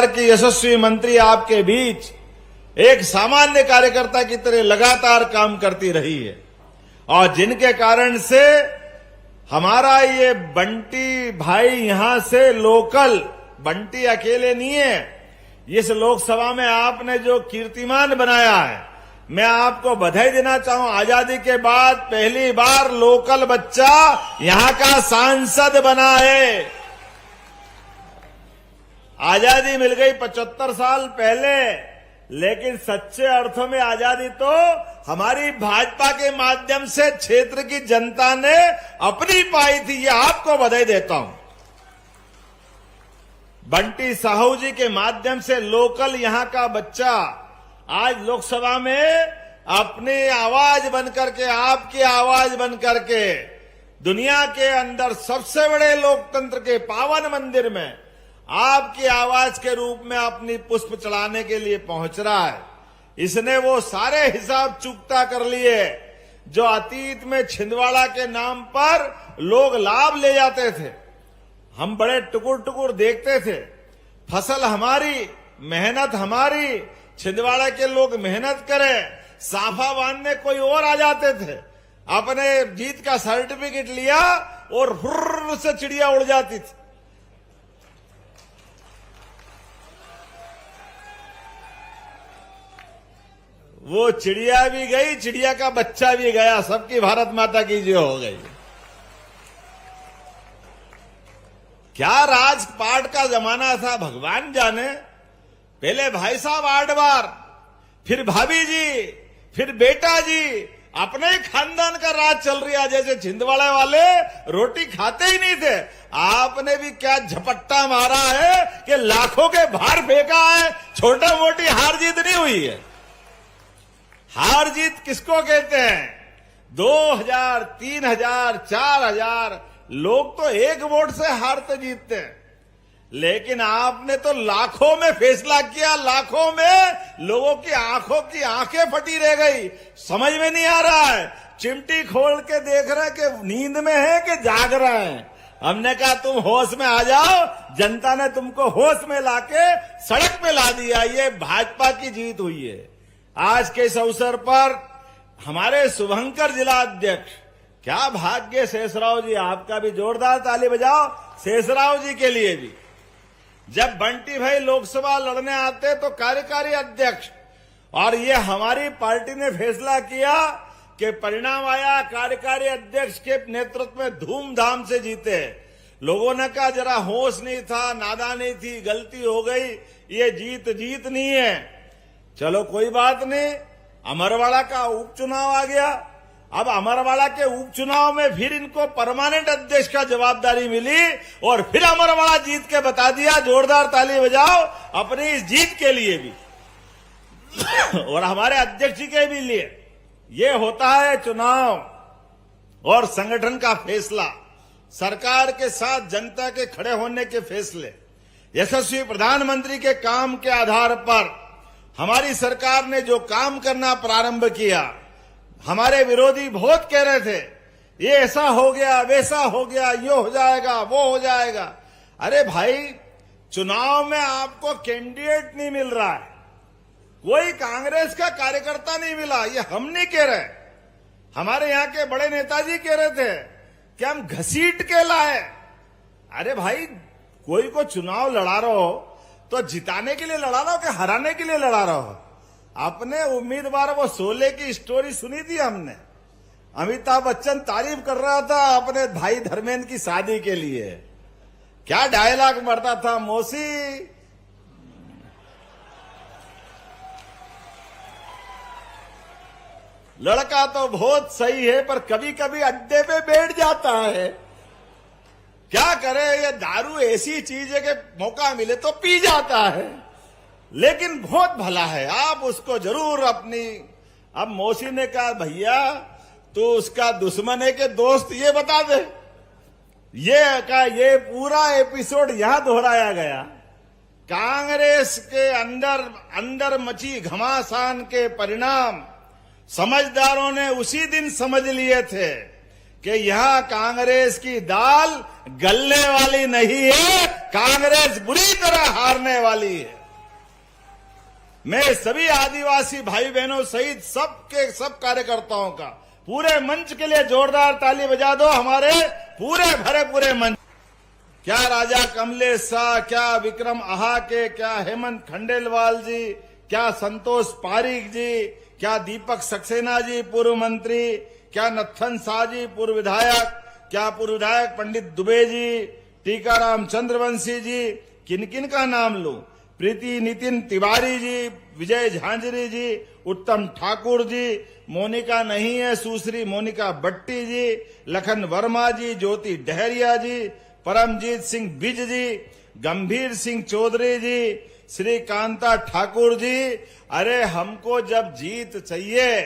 की यशस्वी मंत्री आपके बीच एक सामान्य कार्यकर्ता की तरह लगातार काम करती रही है और जिनके कारण से हमारा ये बंटी भाई यहां से लोकल, बंटी अकेले नहीं है, इस लोकसभा में आपने जो कीर्तिमान बनाया है, मैं आपको बधाई देना चाहूं। आजादी के बाद पहली बार लोकल बच्चा यहां का सांसद बना है। आजादी मिल गई 75 साल पहले, लेकिन सच्चे अर्थों में आजादी तो हमारी भाजपा के माध्यम से क्षेत्र की जनता ने अपनी पाई थी। ये आपको बधाई देता हूं। बंटी साहू जी के माध्यम से लोकल यहां का बच्चा आज लोकसभा में अपनी आवाज बनकर के, आपकी आवाज बनकर के दुनिया के अंदर सबसे बड़े लोकतंत्र के पावन मंदिर में आपकी आवाज के रूप में अपनी पुष्प चढ़ाने के लिए पहुंच रहा है। इसने वो सारे हिसाब चुकता कर लिए जो अतीत में छिंदवाड़ा के नाम पर लोग लाभ ले जाते थे। हम बड़े टुकुर टुकुर देखते थे। फसल हमारी, मेहनत हमारी, छिंदवाड़ा के लोग मेहनत करें, साफा बांधने कोई और आ जाते थे, अपने जीत का सर्टिफिकेट लिया और हुर्र से चिड़िया उड़ जाती थी। वो चिड़िया भी गई, चिड़िया का बच्चा भी गया, सबकी भारत माता की जय हो गई। क्या राजपाट का जमाना था भगवान जाने। पहले भाई साहब 8 बार, फिर भाभी जी, फिर बेटा जी, अपने ही खानदान का राज चल रहा। जैसे छिंदवाड़ा वाले रोटी खाते ही नहीं थे, आपने भी क्या झपट्टा मारा है कि लाखों के भार फेंका है। छोटा मोटी हार जीत नहीं हुई है। हार जीत किसको कहते हैं? 2000, 3000, 4000 लोग तो एक वोट से हारते जीतते हैं, लेकिन आपने तो लाखों में फैसला किया। लाखों में लोगों की आंखों की आंखें फटी रह गई। समझ में नहीं आ रहा है, चिमटी खोल के देख रहे कि नींद में है कि जाग रहे हैं। हमने कहा तुम होश में आ जाओ। जनता ने तुमको होश में लाके सड़क पे ला दिया। ये भाजपा की जीत हुई है। आज के इस अवसर पर हमारे शुभंकर जिला अध्यक्ष, क्या भाग्य शेषराव जी, आपका भी जोरदार ताली बजाओ शेषराव जी के लिए भी। जब बंटी भाई लोकसभा लड़ने आते तो कार्यकारी अध्यक्ष, और ये हमारी पार्टी ने फैसला किया कि परिणाम आया कार्यकारी अध्यक्ष के नेतृत्व में धूमधाम से जीते। लोगों ने कहा जरा होश नहीं था, नादानी थी, गलती हो गई, ये जीत नहीं है। चलो कोई बात नहीं, अमरवाड़ा का उपचुनाव आ गया। अब अमरवाड़ा के उपचुनाव में फिर इनको परमानेंट अध्यक्ष का जवाबदारी मिली और फिर अमरवाड़ा जीत के बता दिया। जोरदार ताली बजाओ अपनी इस जीत के लिए भी और हमारे अध्यक्ष जी के भी लिए। ये होता है चुनाव और संगठन का फैसला, सरकार के साथ जनता के खड़े होने के फैसले। यशस्वी प्रधानमंत्री के काम के आधार पर हमारी सरकार ने जो काम करना प्रारंभ किया, हमारे विरोधी बहुत कह रहे थे ये ऐसा हो गया, वैसा हो गया, ये हो जाएगा, वो हो जाएगा। अरे भाई, चुनाव में आपको कैंडिडेट नहीं मिल रहा है, कोई कांग्रेस का कार्यकर्ता नहीं मिला, ये हम नहीं कह रहे। हमारे यहाँ के बड़े नेताजी कह रहे थे कि हम घसीट के लाए। अरे भाई, कोई को चुनाव लड़ा रहे हो तो जिताने के लिए लड़ा रहा हो कि हराने के लिए लड़ा रहा हो? अपने उम्मीदवार वो शोले की स्टोरी सुनी थी हमने। अमिताभ बच्चन तारीफ कर रहा था अपने भाई धर्मेंद्र की शादी के लिए। क्या डायलॉग मरता था, मौसी लड़का तो बहुत सही है पर कभी कभी अड्डे पे बैठ जाता है। क्या करे, ये दारू ऐसी चीज है कि मौका मिले तो पी जाता है, लेकिन बहुत भला है, आप उसको जरूर अपनी। अब मौसी ने कहा भैया तो उसका दुश्मन है कि दोस्त, ये बता दे। ये पूरा एपिसोड यहां दोहराया गया। कांग्रेस के अंदर मची घमासान के परिणाम समझदारों ने उसी दिन समझ लिए थे कि यहां कांग्रेस की दाल गलने वाली नहीं है, कांग्रेस बुरी तरह हारने वाली है। मैं सभी आदिवासी भाई बहनों सहित सब कार्यकर्ताओं का पूरे मंच के लिए जोरदार ताली बजा दो। हमारे पूरे मंच, क्या राजा कमलेश शाह, क्या विक्रम आहाके, क्या हेमंत खंडेलवाल जी, क्या संतोष पारीक जी, क्या दीपक सक्सेना जी पूर्व मंत्री, क्या नत्थन शाह जी पूर्व विधायक, क्या पूर्व विधायक पंडित दुबे जी, टीकाराम चंद्रवंशी जी, किन किन का नाम लूं, प्रीति नितिन तिवारी जी, विजय झांझरी जी, उत्तम ठाकुर जी, मोनिका नहीं है सुश्री मोनिका भट्टी जी, लखन वर्मा जी, ज्योति डहरिया जी, परमजीत सिंह बिज जी, गंभीर सिंह चौधरी जी, श्री कांता ठाकुर जी। अरे हमको जब जीत चाहिए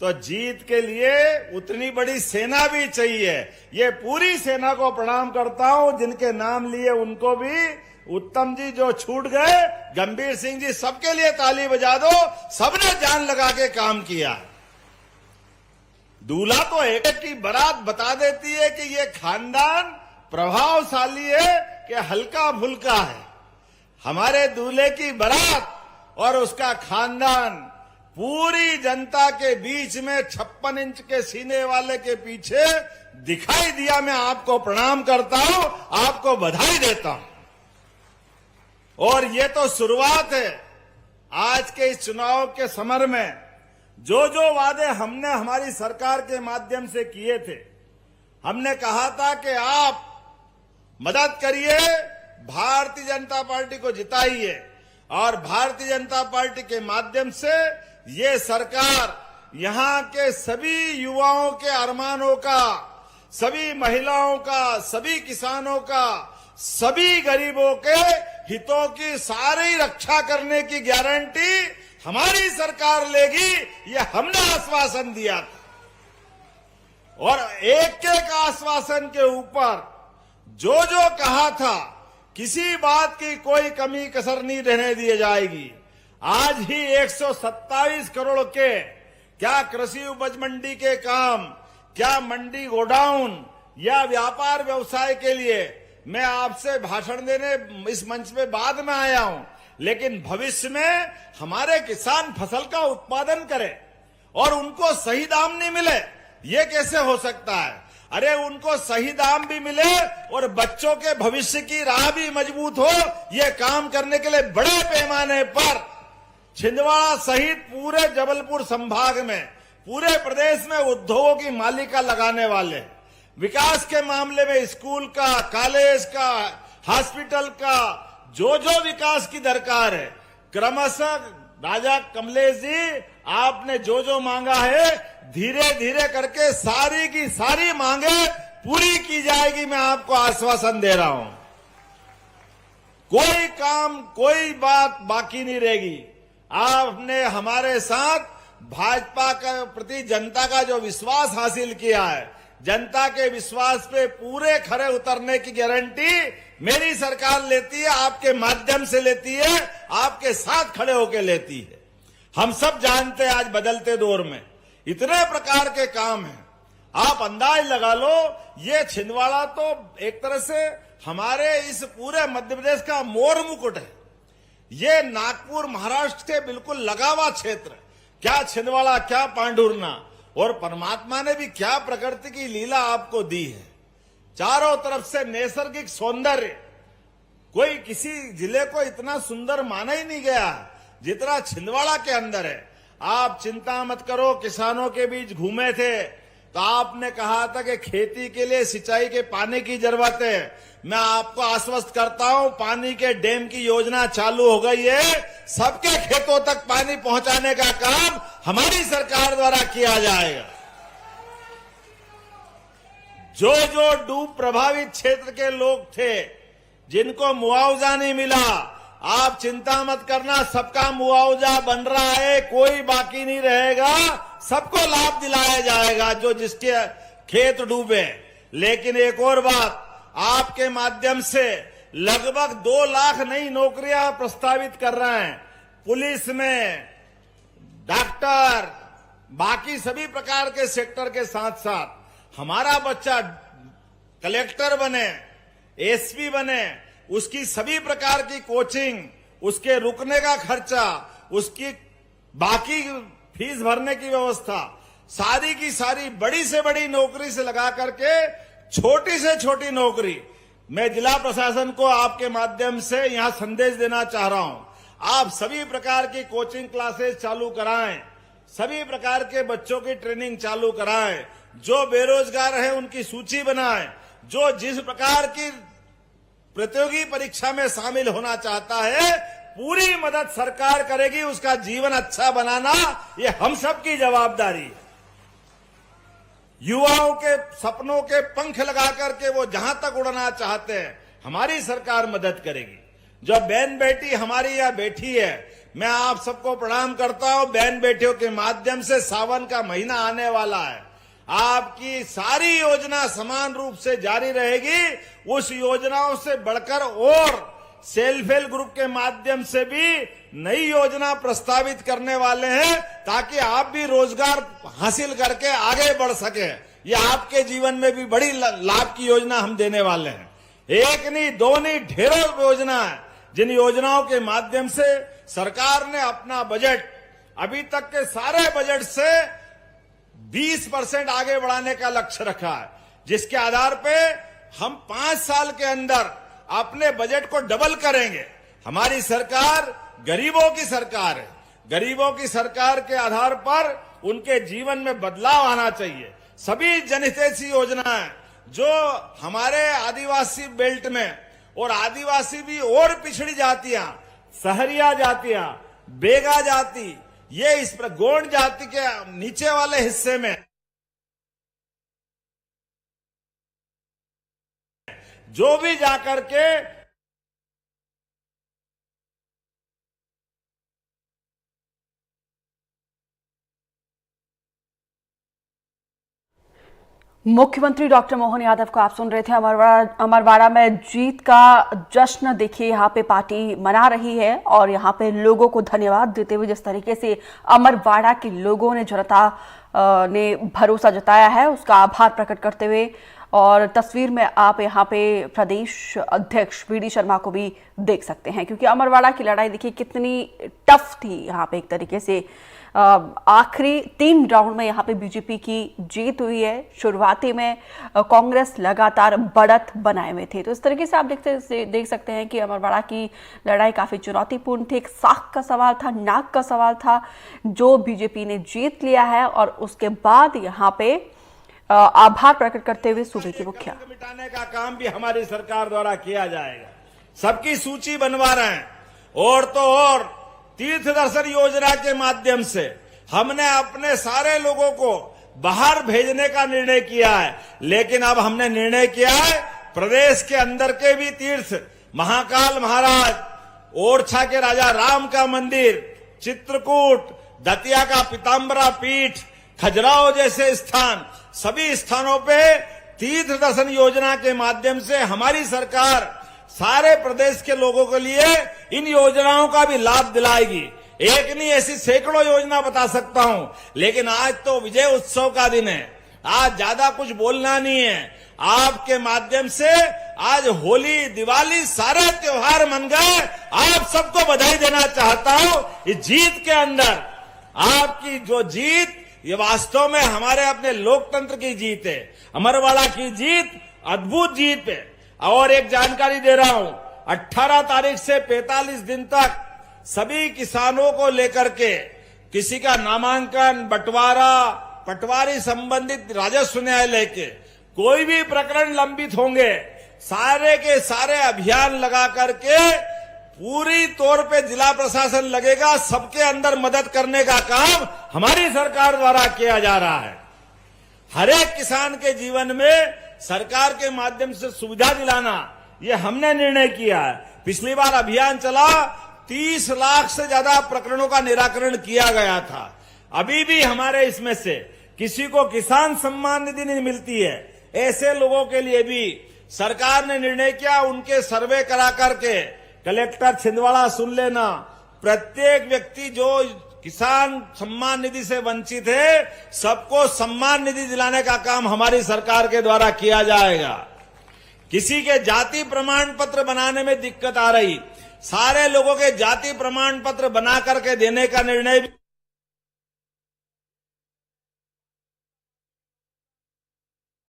तो जीत के लिए उतनी बड़ी सेना भी चाहिए। ये पूरी सेना को प्रणाम करता हूं, जिनके नाम लिए उनको भी, उत्तम जी जो छूट गए, गंभीर सिंह जी, सबके लिए ताली बजा दो। सबने जान लगा के काम किया। दूल्हा तो एक की बारात बता देती है कि ये खानदान प्रभावशाली है कि हल्का फुल्का है। हमारे दूल्हे की बारात और उसका खानदान पूरी जनता के बीच में 56 इंच के सीने वाले के पीछे दिखाई दिया। मैं आपको प्रणाम करता हूं, आपको बधाई देता हूं। और ये तो शुरुआत है। आज के इस चुनाव के समर में जो वादे हमने हमारी सरकार के माध्यम से किए थे, हमने कहा था कि आप मदद करिए, भारतीय जनता पार्टी को जिताइए, और भारतीय जनता पार्टी के माध्यम से ये सरकार यहां के सभी युवाओं के अरमानों का, सभी महिलाओं का, सभी किसानों का, सभी गरीबों के हितों की सारी रक्षा करने की गारंटी हमारी सरकार लेगी। ये हमने आश्वासन दिया था, और एक आश्वासन के ऊपर जो कहा था, किसी बात की कोई कमी कसर नहीं रहने दी जाएगी। आज ही 127 करोड़ के क्या कृषि उपज मंडी के काम, क्या मंडी गोडाउन या व्यापार व्यवसाय के लिए मैं आपसे भाषण देने इस मंच पे बाद में आया हूं, लेकिन भविष्य में हमारे किसान फसल का उत्पादन करें और उनको सही दाम नहीं मिले, ये कैसे हो सकता है? अरे उनको सही दाम भी मिले और बच्चों के भविष्य की राह भी मजबूत हो। ये काम करने के लिए बड़े पैमाने पर छिंदवाड़ा सहित पूरे जबलपुर संभाग में, पूरे प्रदेश में उद्योगों की मालिका लगाने वाले, विकास के मामले में स्कूल का, कॉलेज का, हॉस्पिटल का, जो विकास की दरकार है, क्रमशः राजा कमलेश जी आपने जो मांगा है, धीरे धीरे करके सारी की सारी मांगे पूरी की जाएगी। मैं आपको आश्वासन दे रहा हूं, कोई काम, कोई बात बाकी नहीं रहेगी। आपने हमारे साथ भाजपा के प्रति जनता का जो विश्वास हासिल किया है, जनता के विश्वास पे पूरे खरे उतरने की गारंटी मेरी सरकार लेती है, आपके माध्यम से लेती है, आपके साथ खड़े होकर लेती है। हम सब जानते हैं आज बदलते दौर में इतने प्रकार के काम हैं, आप अंदाज लगा लो। ये छिंदवाड़ा तो एक तरह से हमारे इस पूरे मध्य प्रदेश का मोर मुकुट है। ये नागपुर महाराष्ट्र के बिल्कुल लगा हुआ क्षेत्र, क्या छिंदवाड़ा, क्या पांडुरना, और परमात्मा ने भी क्या प्रकृति की लीला आपको दी है। चारों तरफ से नैसर्गिक सौंदर्य, कोई किसी जिले को इतना सुंदर माना ही नहीं गया जितना छिंदवाड़ा के अंदर है। आप चिंता मत करो, किसानों के बीच घूमे थे तो आपने कहा था कि खेती के लिए सिंचाई के पानी की जरूरत है। मैं आपको आश्वस्त करता हूं, पानी के डैम की योजना चालू हो गई है। सबके खेतों तक पानी पहुंचाने का काम हमारी सरकार द्वारा किया जाएगा। जो डूब प्रभावित क्षेत्र के लोग थे, जिनको मुआवजा नहीं मिला, आप चिंता मत करना, सबका मुआवजा बन रहा है, कोई बाकी नहीं रहेगा, सबको लाभ दिलाया जाएगा जो जिसके खेत डूबे। लेकिन एक और बात, आपके माध्यम से लगभग 2 लाख नई नौकरियां प्रस्तावित कर रहे हैं, पुलिस में, डॉक्टर, बाकी सभी प्रकार के सेक्टर के साथ साथ हमारा बच्चा कलेक्टर बने, एसपी बने, उसकी सभी प्रकार की कोचिंग, उसके रुकने का खर्चा, उसकी बाकी फीस भरने की व्यवस्था, सारी की सारी बड़ी से बड़ी नौकरी से लगा करके छोटी से छोटी नौकरी, मैं जिला प्रशासन को आपके माध्यम से यहां संदेश देना चाह रहा हूं। आप सभी प्रकार की कोचिंग क्लासेस चालू कराएं, सभी प्रकार के बच्चों की ट्रेनिंग चालू कराएं, जो बेरोजगार हैं उनकी सूची बनाएं, जो जिस प्रकार की प्रतियोगी परीक्षा में शामिल होना चाहता है पूरी मदद सरकार करेगी, उसका जीवन अच्छा बनाना ये हम सब की जवाबदारी है। युवाओं के सपनों के पंख लगा करके वो जहां तक उड़ना चाहते हैं हमारी सरकार मदद करेगी। जो बहन बेटी हमारी यहाँ बैठी है, मैं आप सबको प्रणाम करता हूं। बहन बेटियों के माध्यम से सावन का महीना आने वाला है, आपकी सारी योजना समान रूप से जारी रहेगी। उस योजनाओं से बढ़कर और सेल्फ हेल्प ग्रुप के माध्यम से भी नई योजना प्रस्तावित करने वाले हैं, ताकि आप भी रोजगार हासिल करके आगे बढ़ सके। ये आपके जीवन में भी बड़ी लाभ की योजना हम देने वाले हैं। एक नहीं, दो नहीं, ढेरों योजना है, जिन योजनाओं के माध्यम से सरकार ने अपना बजट अभी तक के सारे बजट से 20% आगे बढ़ाने का लक्ष्य रखा है, जिसके आधार पे हम 5 साल के अंदर अपने बजट को डबल करेंगे। हमारी सरकार गरीबों की सरकार है। गरीबों की सरकार के आधार पर उनके जीवन में बदलाव आना चाहिए। सभी जनहितैषी योजनाएं जो हमारे आदिवासी बेल्ट में, और आदिवासी भी और पिछड़ी जातियां, सहरिया जातियां, बेगा जाति, ये इस पर गोंड जाति के नीचे वाले हिस्से में जो भी जाकर के मुख्यमंत्री डॉक्टर मोहन यादव को आप सुन रहे थे। अमरवाड़ा में जीत का जश्न देखिए यहाँ पे पार्टी मना रही है, और यहाँ पे लोगों को धन्यवाद देते हुए जिस तरीके से अमरवाड़ा के लोगों ने, जनता ने भरोसा जताया है, उसका आभार प्रकट करते हुए। और तस्वीर में आप यहाँ पे प्रदेश अध्यक्ष वीडी शर्मा को भी देख सकते हैं, क्योंकि अमरवाड़ा की लड़ाई देखिए कितनी टफ थी। यहाँ पे एक तरीके से आखिरी 3 राउंड में यहाँ पे बीजेपी की जीत हुई है। शुरुआती में कांग्रेस लगातार बढ़त बनाए हुए थे। तो इस तरीके से आप देख सकते हैं कि अमरवाड़ा की लड़ाई काफी चुनौतीपूर्ण थी। एक साख का सवाल था, नाक का सवाल था, जो बीजेपी ने जीत लिया है। और उसके बाद यहाँ पे आभार प्रकट करते हुए सूबे के मुखिया मिटाने का काम भी हमारी सरकार द्वारा किया जाएगा। सबकी सूची बनवा रहे हैं, और तो और तीर्थ दर्शन योजना के माध्यम से हमने अपने सारे लोगों को बाहर भेजने का निर्णय किया है। लेकिन अब हमने निर्णय किया है प्रदेश के अंदर के भी तीर्थ, महाकाल महाराज, ओरछा के राजा राम का मंदिर, चित्रकूट, दतिया का पीताम्बरा पीठ, खजुराहो जैसे स्थान, सभी स्थानों पे तीर्थ दर्शन योजना के माध्यम से हमारी सरकार सारे प्रदेश के लोगों के लिए इन योजनाओं का भी लाभ दिलाएगी। एक नहीं, ऐसी सैकड़ों योजना बता सकता हूं, लेकिन आज तो विजय उत्सव का दिन है। आज ज्यादा कुछ बोलना नहीं है। आपके माध्यम से आज होली, दिवाली, सारे त्योहार मन गए। आप सबको बधाई देना चाहता हूं इस जीत के अंदर। आपकी जो जीत, ये वास्तव में हमारे अपने लोकतंत्र की जीत है। अमरवाड़ा की जीत अद्भुत जीत है। और एक जानकारी दे रहा हूं, 18 तारीख से 45 दिन तक सभी किसानों को लेकर के किसी का नामांकन, बंटवारा, पटवारी संबंधित राजस्व न्यायालय के कोई भी प्रकरण लंबित होंगे, सारे के सारे अभियान लगा करके पूरी तौर पे जिला प्रशासन लगेगा। सबके अंदर मदद करने का काम हमारी सरकार द्वारा किया जा रहा है। हर एक किसान के जीवन में सरकार के माध्यम से सुविधा दिलाना, ये हमने निर्णय किया है। पिछली बार अभियान चला, 30 लाख से ज्यादा प्रकरणों का निराकरण किया गया था। अभी भी हमारे इसमें से किसी को किसान सम्मान निधि नहीं मिलती है, ऐसे लोगों के लिए भी सरकार ने निर्णय किया, उनके सर्वे करा करके, कलेक्टर छिंदवाड़ा सुन लेना, प्रत्येक व्यक्ति जो किसान सम्मान निधि से वंचित है, सबको सम्मान निधि दिलाने का काम हमारी सरकार के द्वारा किया जाएगा। किसी के जाति प्रमाण पत्र बनाने में दिक्कत आ रही, सारे लोगों के जाति प्रमाण पत्र बना करके देने का निर्णय भी